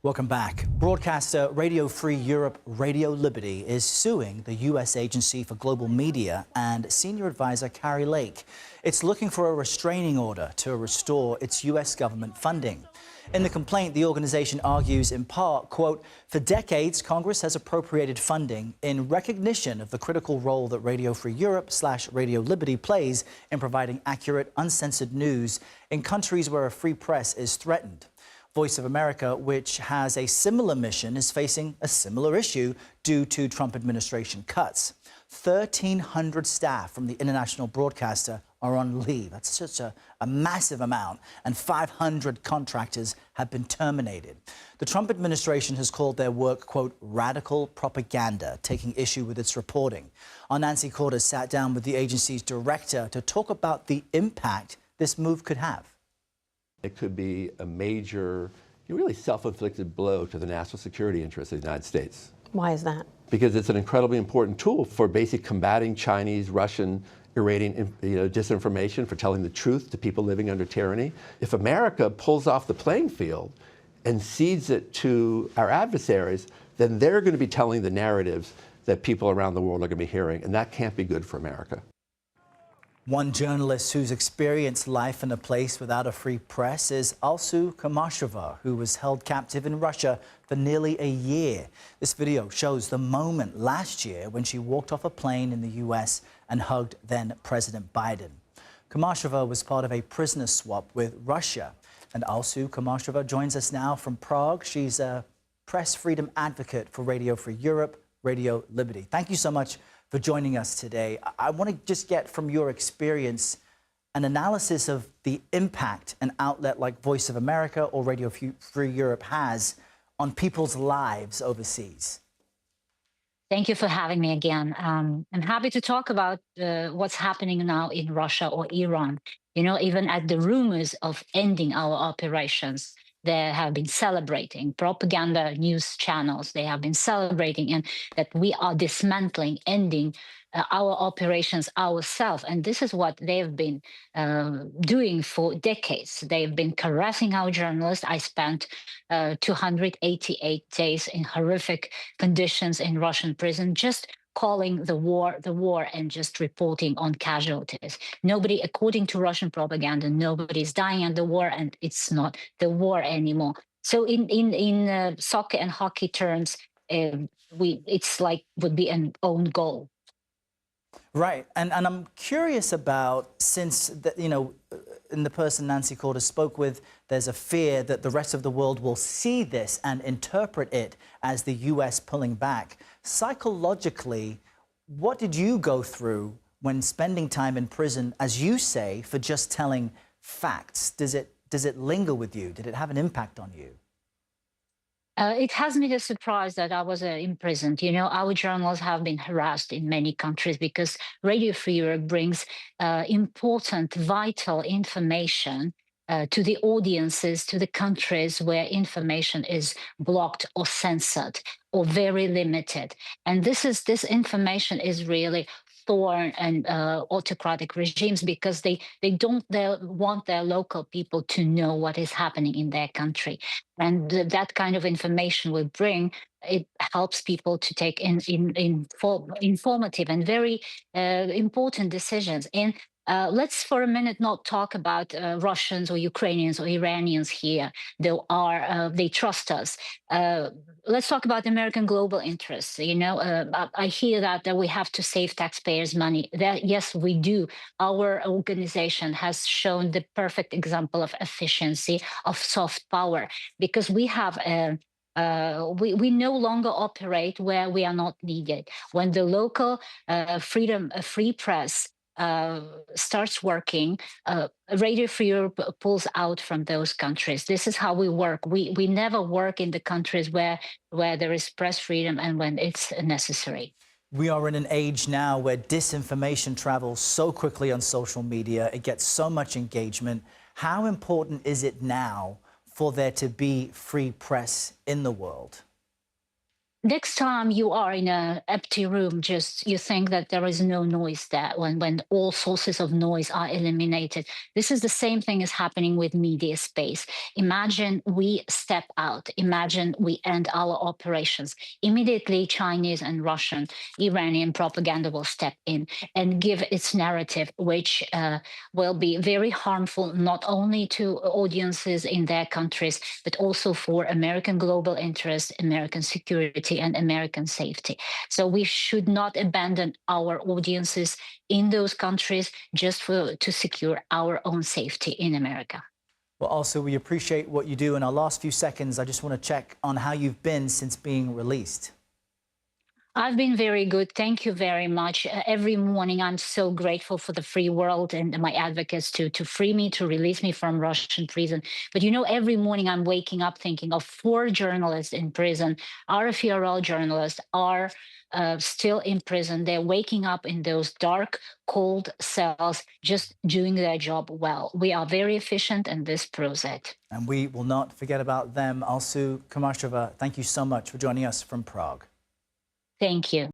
Welcome back. Broadcaster Radio Free Europe Radio Liberty is suing the U.S. Agency for Global Media and senior advisor Carrie Lake. It's looking for a restraining order to restore its U.S. government funding. In the complaint, the organization argues in part, quote, for decades, Congress has appropriated funding in recognition of the critical role that Radio Free Europe / Radio Liberty plays in providing accurate, uncensored news in countries where a free press is threatened. Voice of America, which has a similar mission, is facing a similar issue due to Trump administration cuts. 1,300 staff from the international broadcaster are on leave. That's such a massive amount, and 500 contractors have been terminated. The Trump administration has called their work, quote, radical propaganda, taking issue with its reporting. Our Nancy Cordes sat down with the agency's director to talk about the impact this move could have. It could be a major, really self-inflicted blow to the national security interests of the United States. Why is that? Because it's an incredibly important tool for basically combating Chinese, Russian, Iranian disinformation, for telling the truth to people living under tyranny. If America pulls off the playing field and cedes it to our adversaries, then they're going to be telling the narratives that people around the world are going to be hearing, and that can't be good for America. One journalist who's experienced life in a place without a free press is Alsu Kurmasheva, who was held captive in Russia for nearly a year. This video shows the moment last year when she walked off a plane in the U.S. and hugged then President Biden. Kurmasheva was part of a prisoner swap with Russia. And Alsu Kurmasheva joins us now from Prague. She's a press freedom advocate for Radio Free Europe, Radio Liberty. Thank you so much for joining us today. I want to just get from your experience an analysis of the impact an outlet like Voice of America or Radio Free Europe has on people's lives overseas. Thank you for having me again. I'm happy to talk about what's happening now in Russia or Iran. You know, even at the rumors of ending our operations, they have been celebrating propaganda news channels. They have been celebrating and that we are dismantling, ending our operations ourselves. And this is what they've been doing for decades. They've been caressing our journalists. I spent 288 days in horrific conditions in Russian prison, just calling the war and just reporting on casualties. Nobody, according to Russian propaganda, nobody's dying at the war, and it's not the war anymore. So in soccer and hockey terms, it's like would be an own goal. Right, and I'm curious about, since in the person Nancy Cordes spoke with, there's a fear that the rest of the world will see this and interpret it as the U.S. pulling back. Psychologically, what did you go through when spending time in prison, as you say, for just telling facts? Does it linger with you? Did it have an impact on you? It has been a surprise that I was imprisoned. You know, our journalists have been harassed in many countries because Radio Free Europe brings important, vital information to the audiences, to the countries where information is blocked or censored or very limited. And this information is really thorn and autocratic regimes because they want their local people to know what is happening in their country. And that kind of information we bring, it helps people to take informative and very important decisions. And let's for a minute not talk about Russians or Ukrainians or Iranians here. They trust us. Let's talk about American global interests. You know, I hear that we have to save taxpayers' money. Yes, we do. Our organization has shown the perfect example of efficiency, of soft power, because we have we no longer operate where we are not needed. When the local free press starts working, Radio Free Europe pulls out from those countries. This is how we work. We never work in the countries where there is press freedom and when it's necessary. We are in an age now where disinformation travels so quickly on social media. It gets so much engagement. How important is it now for there to be free press in the world? next time you are in an empty room, just you think that there is no noise there when all sources of noise are eliminated. This is the same thing is happening with media space. Imagine we step out. Imagine we end our operations. Immediately, Chinese and Russian, Iranian propaganda will step in and give its narrative, which will be very harmful not only to audiences in their countries, but also for American global interests, American security, and American safety. So we should not abandon our audiences in those countries just to secure our own safety in America. Well, also, we appreciate what you do. In our last few seconds, I just want to check on how you've been since being released. I've been very good. Thank you very much. Every morning, I'm so grateful for the free world and my advocates to free me, to release me from Russian prison. But every morning I'm waking up thinking of 4 journalists in prison. RFERL journalists are still in prison. They're waking up in those dark, cold cells, just doing their job well. We are very efficient, and this proves it. And we will not forget about them. Alsu Kurmasheva, thank you so much for joining us from Prague. Thank you.